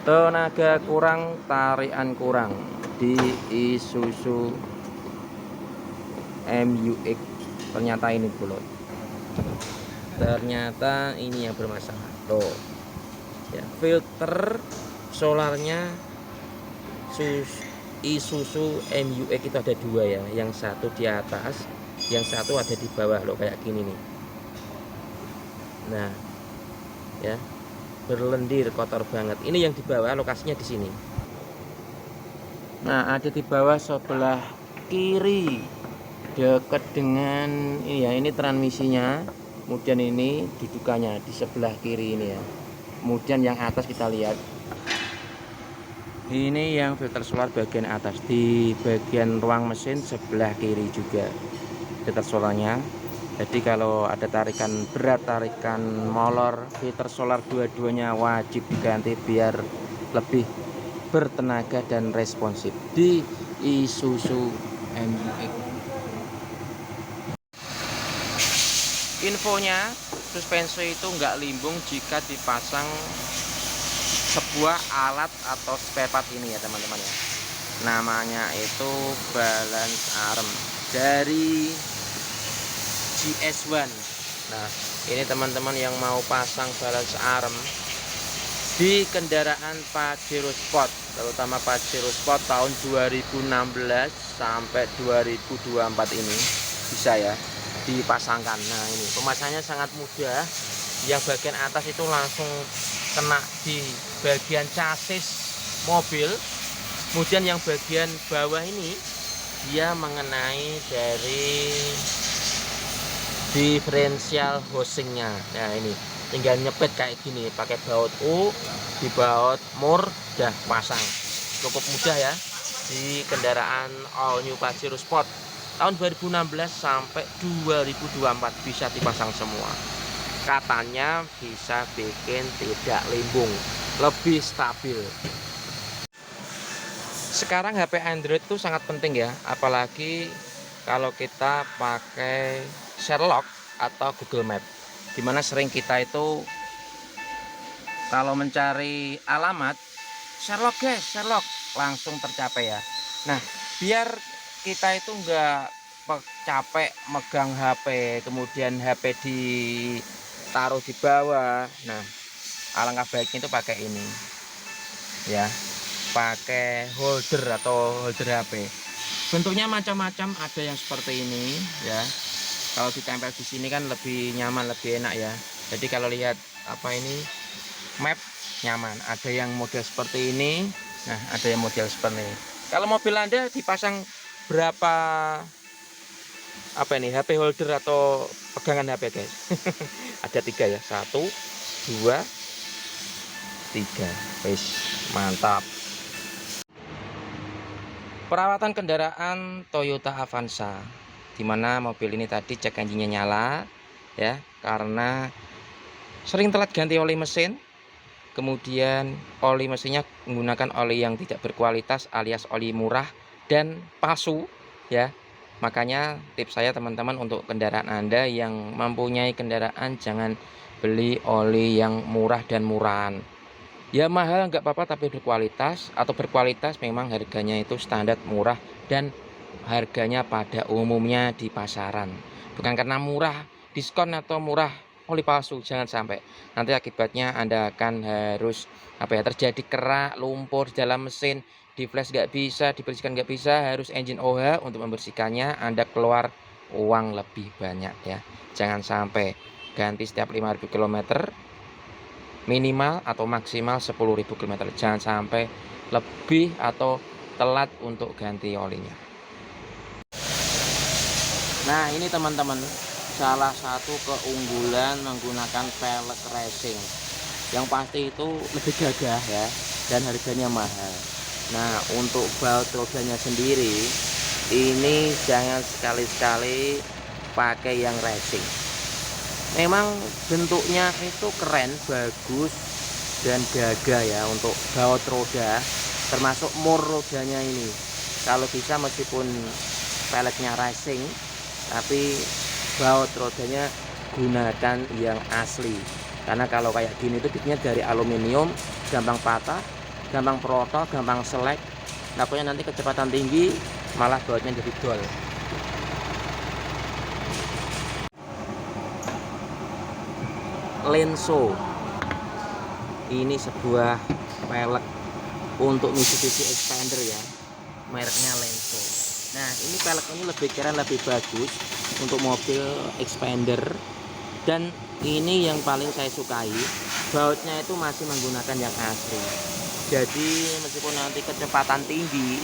Tenaga kurang, tarikan kurang di Isuzu MUX. Ternyata ini bolot. Ternyata ini yang bermasalah. Tuh. Ya, filter solarnya Isuzu MUX itu ada dua ya. Yang satu di atas, yang satu ada di bawah loh, kayak gini nih. Nah, ya. Berlendir, kotor banget. Ini yang di bawah, lokasinya di sini. Nah, ada di bawah sebelah kiri, dekat dengan ini ya, ini transmisinya. Kemudian ini dudukannya di sebelah kiri ini ya. Kemudian yang atas kita lihat, ini yang filter solar bagian atas, di bagian ruang mesin sebelah kiri juga filter solarnya. Jadi kalau ada tarikan berat, tarikan molor, filter solar dua-duanya wajib diganti biar lebih bertenaga dan responsif di Isuzu MUX. Infonya, suspensi itu nggak limbung jika dipasang sebuah alat atau spare part ini ya teman-teman ya. Namanya itu balance arm dari GS1. Nah, ini teman-teman yang mau pasang balance arm di kendaraan Pajero Sport, terutama Pajero Sport tahun 2016 sampai 2024 ini bisa ya dipasangkan. Nah, ini pemasangannya sangat mudah. Yang bagian atas itu langsung kena di bagian chassis mobil. Kemudian yang bagian bawah ini dia mengenai dari diferensial housingnya. Nah, ini tinggal nyepet kayak gini, pakai baut U, di baut mur, dah pasang. Cukup mudah ya di kendaraan all new Pajero Sport tahun 2016 sampai 2024 bisa dipasang semua. Katanya bisa bikin tidak limbung, lebih stabil. Sekarang HP Android itu sangat penting ya, apalagi kalau kita pakai Sherlock atau Google Map, dimana sering kita itu kalau mencari alamat Sherlock guys, Sherlock langsung tercapai ya. Nah, biar kita itu enggak capek megang HP, kemudian HP ditaruh di bawah. Nah, alangkah baiknya itu pakai ini ya, pakai holder atau holder HP. Bentuknya macam-macam, ada yang seperti ini ya. Kalau ditempel di sini kan lebih nyaman, lebih enak ya. Jadi kalau lihat apa ini map nyaman. Ada yang model seperti ini. Nah, ada yang model seperti ini. Kalau mobil Anda dipasang berapa apa ini HP holder atau pegangan HP guys? Ada 3 ya. 1, 2, 3. Wis, mantap. Perawatan kendaraan Toyota Avanza, dimana mobil ini tadi cek engine-nya nyala ya, karena sering telat ganti oli mesin. Kemudian oli mesinnya menggunakan oli yang tidak berkualitas alias oli murah dan palsu ya. Makanya tips saya teman-teman, untuk kendaraan Anda yang mempunyai kendaraan, jangan beli oli yang murah dan murahan. Ya mahal nggak apa-apa tapi berkualitas, atau berkualitas memang harganya itu standar murah dan harganya pada umumnya di pasaran. Bukan karena murah diskon atau murah oli palsu, jangan sampai. Nanti akibatnya Anda akan harus terjadi kerak, lumpur di dalam mesin, di flash nggak bisa, dibersihkan nggak bisa, harus engine OH untuk membersihkannya, Anda keluar uang lebih banyak ya. Jangan sampai. Ganti setiap 5.000 km minimal atau maksimal 10.000 km. Jangan sampai lebih atau telat untuk ganti olinya. Nah, ini teman-teman, salah satu keunggulan menggunakan pelek racing. Yang pasti itu lebih gagah ya, dan harganya mahal. Nah, untuk baut rodanya sendiri, ini jangan sekali-sekali pakai yang racing. Memang bentuknya itu keren, bagus, dan gagah ya untuk baut roda, termasuk mur rodanya ini. Kalau bisa meskipun peleknya racing, tapi baut rodanya gunakan yang asli. Karena kalau kayak gini itu bikinnya dari aluminium, gampang patah, gampang protol, gampang selek. Takutnya nanti kecepatan tinggi malah bautnya jadi dol. Lenso ini sebuah pelek untuk Mitsubishi Xpander ya, mereknya Lenso. Nah, ini pelek ini lebih bagus untuk mobil Xpander, dan ini yang paling saya sukai, bautnya itu masih menggunakan yang asli. Jadi meskipun nanti kecepatan tinggi,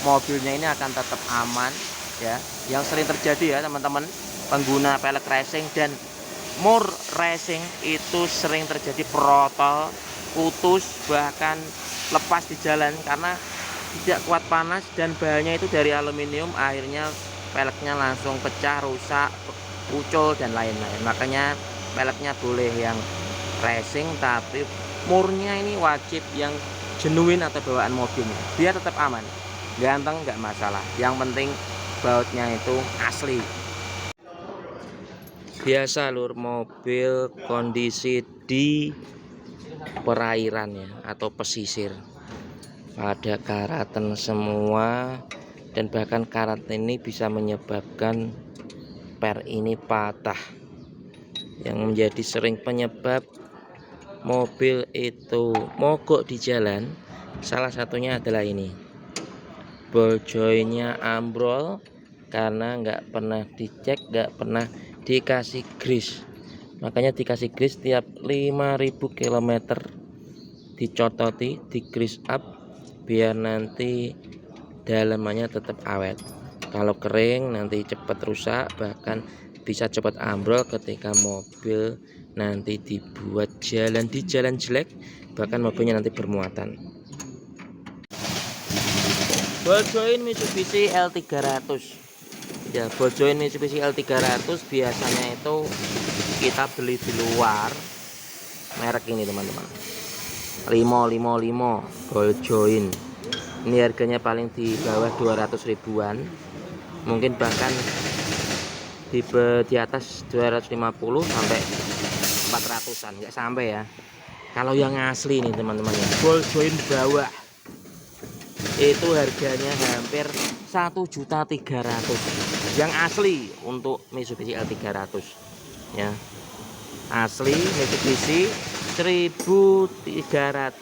mobilnya ini akan tetap aman ya. Yang sering terjadi ya teman-teman, pengguna pelek racing dan mur racing itu sering terjadi protol, putus, bahkan lepas di jalan karena tidak kuat panas, dan bahannya itu dari aluminium, akhirnya peleknya langsung pecah, rusak, pucul dan lain-lain. Makanya peleknya boleh yang racing, tapi murnya ini wajib yang genuine atau bawaan mobilnya, biar tetap aman. Ganteng nggak masalah, yang penting bautnya itu asli. Biasa lur, mobil kondisi di perairan ya atau pesisir pada karatan semua, dan bahkan karat ini bisa menyebabkan per ini patah, yang menjadi sering penyebab mobil itu mogok di jalan. Salah satunya adalah ini, ball jointnya ambrol karena nggak pernah dicek, nggak pernah dikasih grease. Makanya dikasih grease tiap 5.000 km, dicototi, di grease up biar nanti dalamannya tetap awet. Kalau kering nanti cepat rusak, bahkan bisa cepat ambrol ketika mobil nanti dibuat jalan di jalan jelek, bahkan mobilnya nanti bermuatan. Ball joint Mitsubishi L300 ya, ball joint Mitsubishi L300 biasanya itu kita beli di luar, merek ini teman-teman, 555 ball joint. Ini harganya paling di bawah 200 ribuan, mungkin bahkan di atas 250 sampai 400-an, nggak sampai ya. Kalau yang asli nih teman-teman ya, ball joint bawah itu harganya hampir 1.300.000 yang asli untuk Mitsubishi L300 ya, asli Mitsubishi 1.300,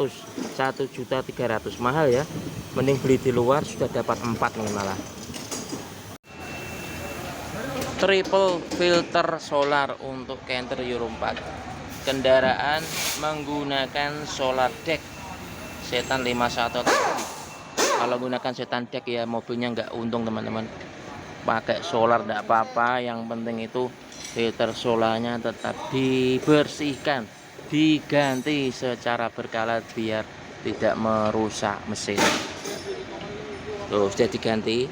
1.300.000, mahal ya. Mending beli di luar, sudah dapat 4 nih malah. Triple filter solar untuk Canter Euro 4, kendaraan menggunakan solar deck setan 51. Kalau gunakan setan deck ya mobilnya nggak untung teman-teman. Pakai solar nggak apa-apa, yang penting itu filter solarnya tetap dibersihkan, diganti secara berkala biar tidak merusak mesin. Tuh sudah diganti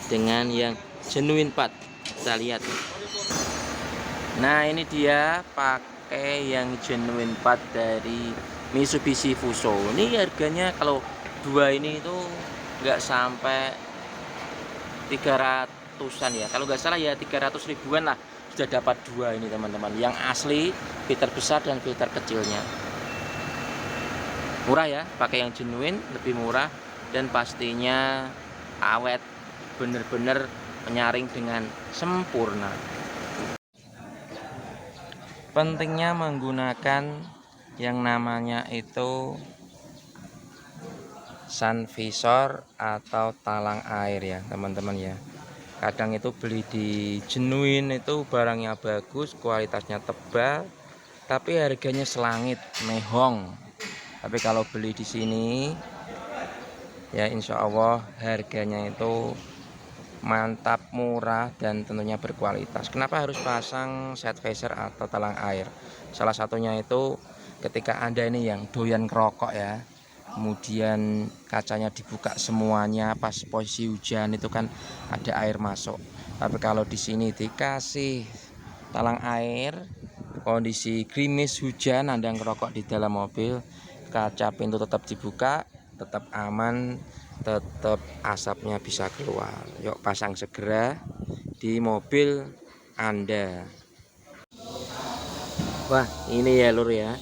dengan yang genuine part, kita lihat. Nah ini dia pakai yang genuine part dari Mitsubishi Fuso. Ini harganya kalau dua ini itu nggak sampai 300-an ya, kalau nggak salah ya 300 ribuan lah sudah dapat dua ini teman-teman, yang asli, filter besar dan filter kecilnya. Murah ya, pakai yang genuine lebih murah, dan pastinya awet, bener-bener menyaring dengan sempurna. Pentingnya menggunakan yang namanya itu sun visor atau talang air ya teman-teman ya. Kadang itu beli di genuine itu barangnya bagus, kualitasnya tebal, tapi harganya selangit, mehong. Tapi kalau beli di sini ya insya Allah harganya itu mantap, murah, dan tentunya berkualitas. Kenapa harus pasang set visor atau talang air? Salah satunya itu ketika Anda ini yang doyan ngerokok ya, kemudian kacanya dibuka semuanya pas posisi hujan itu kan ada air masuk. Tapi kalau di sini dikasih talang air, kondisi gerimis hujan, Anda ngerokok di dalam mobil, kaca pintu tetap dibuka, tetap aman, tetap asapnya bisa keluar. Yuk pasang segera di mobil Anda. Wah ini ya lur ya,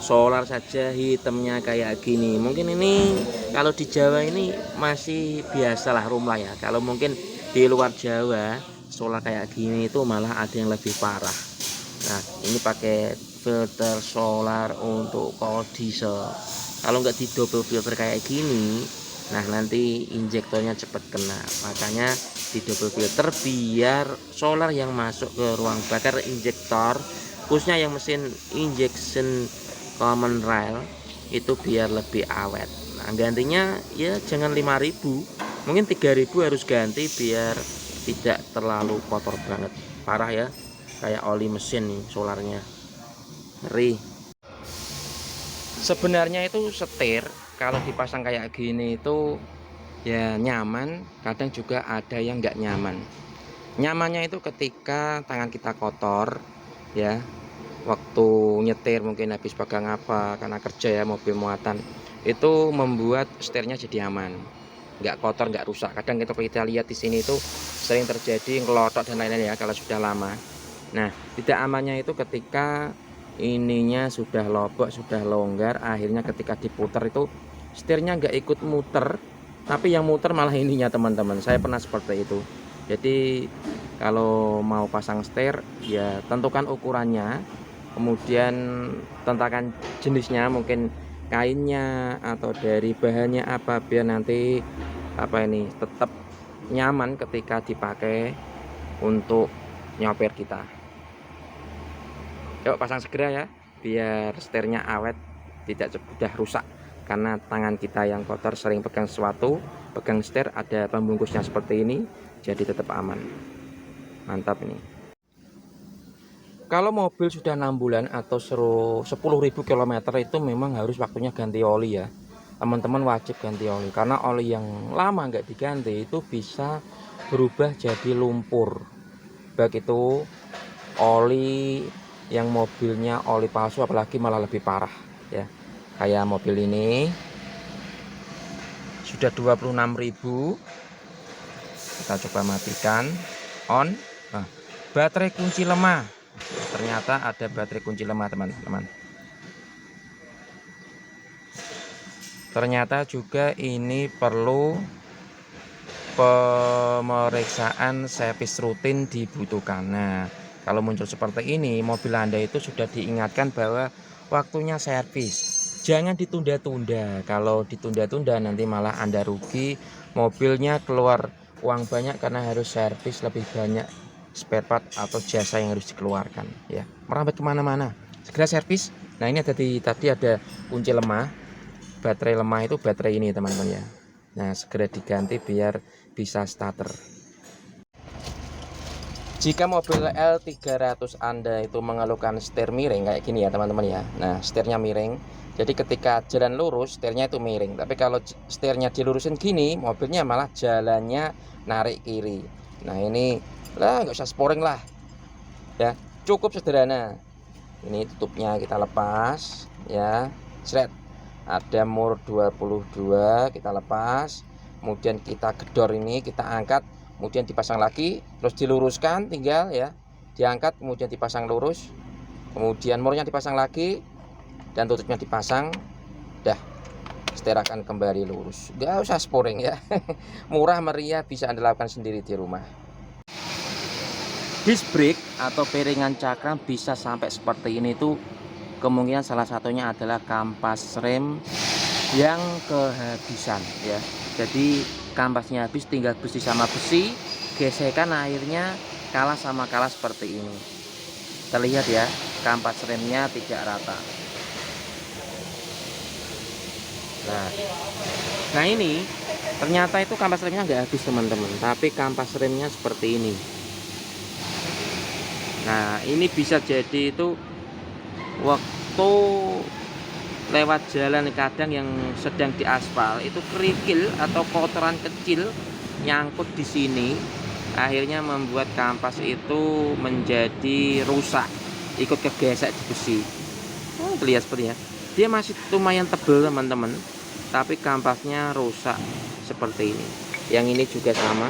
solar saja hitamnya kayak gini. Mungkin ini kalau di Jawa ini masih biasalah rumlah ya. Kalau mungkin di luar Jawa solar kayak gini itu malah ada yang lebih parah. Nah ini pakai filter solar untuk kol diesel. Kalau nggak di double filter kayak gini, nah nanti injektornya cepat kena. Makanya di double filter biar solar yang masuk ke ruang bakar injektor, khususnya yang mesin injection common rail itu biar lebih awet. Nah gantinya ya jangan 5.000, mungkin 3.000 harus ganti biar tidak terlalu kotor banget. Parah ya, kayak oli mesin nih solarnya, ngeri. Sebenarnya itu setir kalau dipasang kayak gini itu ya nyaman, kadang juga ada yang nggak nyaman. Nyamannya itu ketika tangan kita kotor ya, waktu nyetir mungkin habis pegang apa karena kerja ya, mobil muatan, itu membuat setirnya jadi aman, nggak kotor, nggak rusak. Kadang kita lihat di sini itu sering terjadi ngelotok dan lain-lain ya kalau sudah lama. Nah tidak amannya itu ketika ininya sudah lobok, sudah longgar, akhirnya ketika diputar itu setirnya nggak ikut muter, tapi yang muter malah ininya teman-teman. Saya pernah seperti itu. Jadi kalau mau pasang setir ya tentukan ukurannya, kemudian tentukan jenisnya, mungkin kainnya atau dari bahannya apa, biar nanti apa ini tetap nyaman ketika dipakai untuk nyopir kita. Yuk pasang segera ya, biar setirnya awet, tidak mudah rusak. Karena tangan kita yang kotor sering pegang sesuatu, pegang setir ada pembungkusnya seperti ini, jadi tetap aman. Mantap ini. Kalau mobil sudah 6 bulan atau 10.000 km itu memang harus waktunya ganti oli ya. Teman-teman wajib ganti oli, karena oli yang lama nggak diganti itu bisa berubah jadi lumpur. Baik itu oli yang mobilnya oli palsu, apalagi malah lebih parah ya. Kayak mobil ini sudah 26.000. Kita coba matikan on. Nah, baterai kunci lemah, ternyata ada baterai kunci lemah teman-teman. Ternyata juga ini perlu pemeriksaan servis rutin dibutuhkan. Nah kalau muncul seperti ini, mobil Anda itu sudah diingatkan bahwa waktunya servis. Jangan ditunda-tunda. Kalau ditunda-tunda nanti malah Anda rugi, mobilnya keluar uang banyak karena harus servis lebih banyak, spare part atau jasa yang harus dikeluarkan ya. Merambat kemana-mana, segera servis. Nah ini tadi ada kunci lemah, baterai lemah itu baterai ini teman-teman ya. Nah segera diganti biar bisa starter. Jika mobil L300 Anda itu mengeluhkan setir miring kayak gini ya teman-teman ya. Nah setirnya miring, jadi ketika jalan lurus setirnya itu miring. Tapi kalau setirnya dilurusin gini, mobilnya malah jalannya narik kiri. Nah ini lah nggak usah sporing lah ya, cukup sederhana. Ini tutupnya kita lepas ya, seret. Ada mur 22 kita lepas, kemudian kita gedor ini, kita angkat, kemudian dipasang lagi, terus diluruskan, tinggal ya diangkat, kemudian dipasang lurus, kemudian murnya dipasang lagi dan tutupnya dipasang, dah setir akan kembali lurus. Gak usah sporing ya. Murah meriah, bisa Anda lakukan sendiri di rumah. Disc brake atau piringan cakram bisa sampai seperti ini tuh, kemungkinan salah satunya adalah kampas rem yang kehabisan ya. Jadi kampasnya habis, tinggal besi sama besi, gesekan akhirnya kalah sama kalah seperti ini. Terlihat ya, kampas remnya tidak rata. Nah ini ternyata itu kampas remnya nggak habis teman-teman, tapi kampas remnya seperti ini. Nah ini bisa jadi itu waktu lewat jalan kadang yang sedang diaspal itu kerikil atau kotoran kecil nyangkut di sini, akhirnya membuat kampas itu menjadi rusak, ikut kegesek di besi. Terlihat seperti ya, dia masih lumayan tebal teman-teman, tapi kampasnya rusak seperti ini. Yang ini juga sama.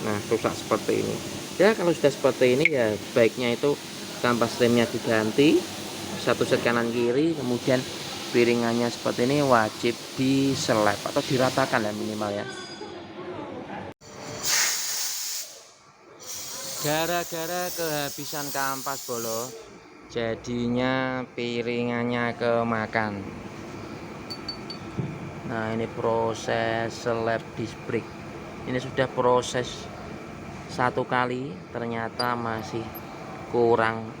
Nah rusak seperti ini ya. Kalau sudah seperti ini ya baiknya itu kampas remnya diganti, satu set kanan kiri, kemudian piringannya seperti ini wajib diseleb atau diratakan ya minimal ya. Gara-gara kehabisan kampas bolo, jadinya piringannya kemakan. Nah, ini proses seleb disc brake. Ini sudah proses satu kali, ternyata masih kurang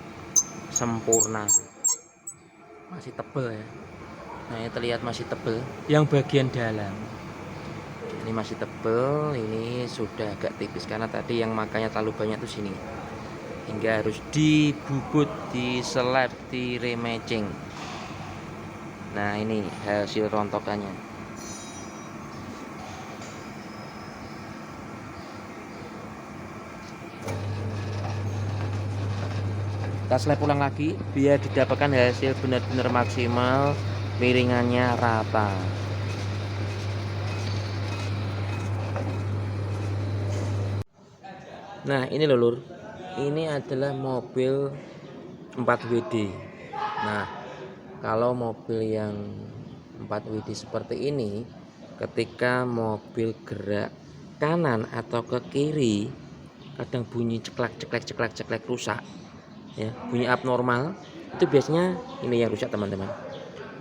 sempurna, masih tebel ya. Nah, ini terlihat masih tebel yang bagian dalam. Ini masih tebel, ini sudah agak tipis karena tadi yang makanya terlalu banyak tuh sini, hingga harus dibubut, diseleb, di rematching. Nah, ini hasil rontokannya. Kita seleb ulang lagi biar didapatkan hasil benar-benar maksimal, miringannya rata. Nah, ini loh lur, ini adalah mobil 4WD. Nah, kalau mobil yang 4WD seperti ini, ketika mobil gerak kanan atau ke kiri, kadang bunyi ceklek rusak ya, bunyi abnormal. Itu biasanya ini yang rusak teman-teman,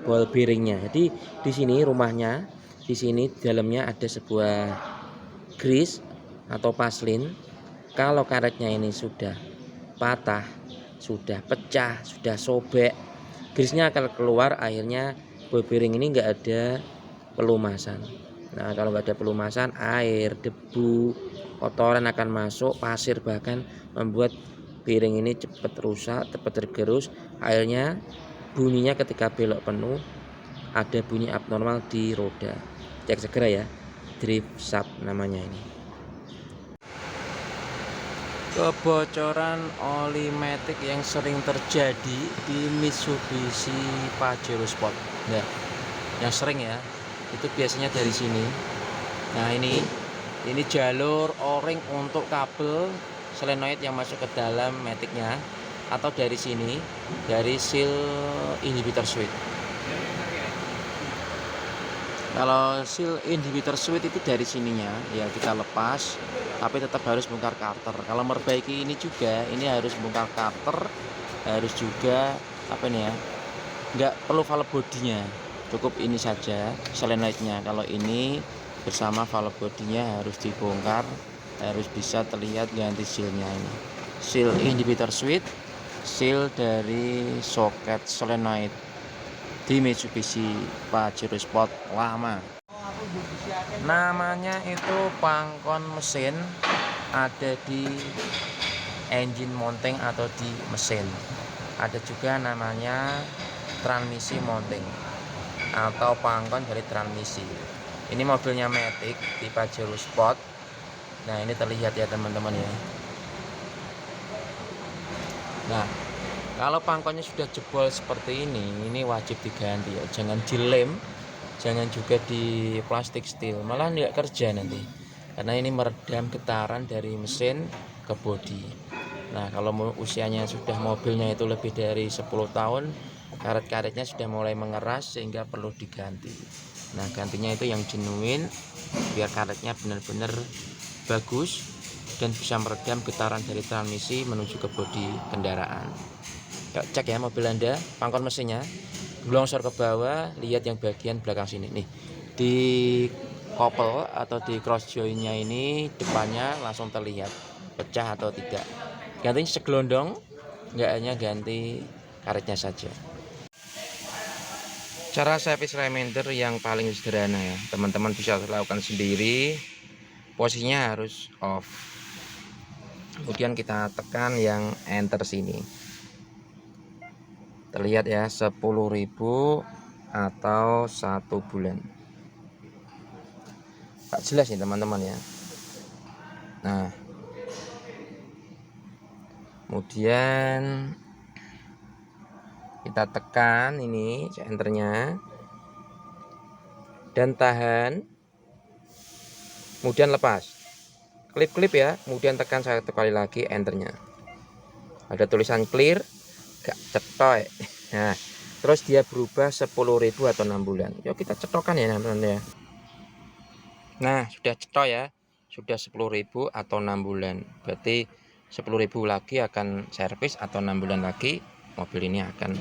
ball bearingnya. Jadi di sini rumahnya, di sini dalamnya ada sebuah grease atau paslin. Kalau karetnya ini sudah patah, sudah pecah, sudah sobek, grease-nya akan keluar, akhirnya ball bearing ini nggak ada pelumasan. Nah, kalau nggak ada pelumasan, air, debu, kotoran akan masuk, pasir bahkan, membuat bearing ini cepat rusak, cepat tergerus. Akhirnya bunyinya ketika belok penuh ada bunyi abnormal di roda. Cek segera ya, drift shaft namanya ini. Kebocoran oli matic yang sering terjadi di Mitsubishi Pajero Sport. Nah, yang sering ya, itu biasanya dari sini. Nah, ini jalur o-ring untuk kabel solenoid yang masuk ke dalam maticnya, atau dari sini, dari seal inhibitor switch. Kalau seal inhibitor switch itu dari sininya ya kita lepas, tapi tetap harus bongkar karter. Kalau memperbaiki ini juga, ini harus bongkar karter, harus juga apa nih ya, nggak perlu valve bodinya, cukup ini saja solenoidnya. Kalau ini bersama valve bodinya harus dibongkar, harus bisa terlihat ganti sealnya. Ini seal inhibitor switch, seal dari soket solenoid di Mitsubishi Pajero Sport lama. Namanya itu pangkon mesin, ada di engine mounting atau di mesin. Ada juga namanya transmisi mounting atau pangkon dari transmisi. Ini mobilnya matic di Pajero Sport. Nah, ini terlihat ya teman-teman ya. Nah, kalau pangkonnya sudah jebol seperti ini wajib diganti ya. Jangan dilem, jangan juga di plastik steel, malah nggak kerja nanti. Karena ini meredam getaran dari mesin ke bodi. Nah, kalau usianya sudah mobilnya itu lebih dari 10 tahun, karet-karetnya sudah mulai mengeras sehingga perlu diganti. Nah, gantinya itu yang genuine biar karetnya benar-benar bagus dan bisa meredam getaran dari transmisi menuju ke bodi kendaraan. Cek ya mobil Anda, pangkon mesinnya longsor ke bawah, lihat yang bagian belakang sini nih, di couple atau di cross jointnya ini depannya langsung terlihat pecah atau tidak. Gantinya segelondong, nggak hanya ganti karetnya saja. Cara servis reminder yang paling sederhana ya, teman-teman bisa lakukan sendiri. Posisinya harus off, kemudian kita tekan yang enter sini. Terlihat ya, 10.000 atau 1 bulan. Tak jelas nih teman-teman ya. Nah, kemudian kita tekan ini enternya dan tahan, kemudian lepas, klip-klip ya, kemudian tekan 1 kali lagi enternya. ada tulisan clear, gak cetok. Nah, terus dia berubah 10.000 atau 6 bulan. Yuk kita cetokan ya teman-teman ya. Nah, sudah cetok ya. Sudah 10.000 atau 6 bulan. Berarti 10.000 lagi akan servis atau 6 bulan lagi mobil ini akan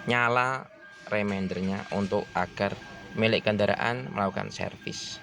nyala remindernya untuk agar milik kendaraan melakukan servis.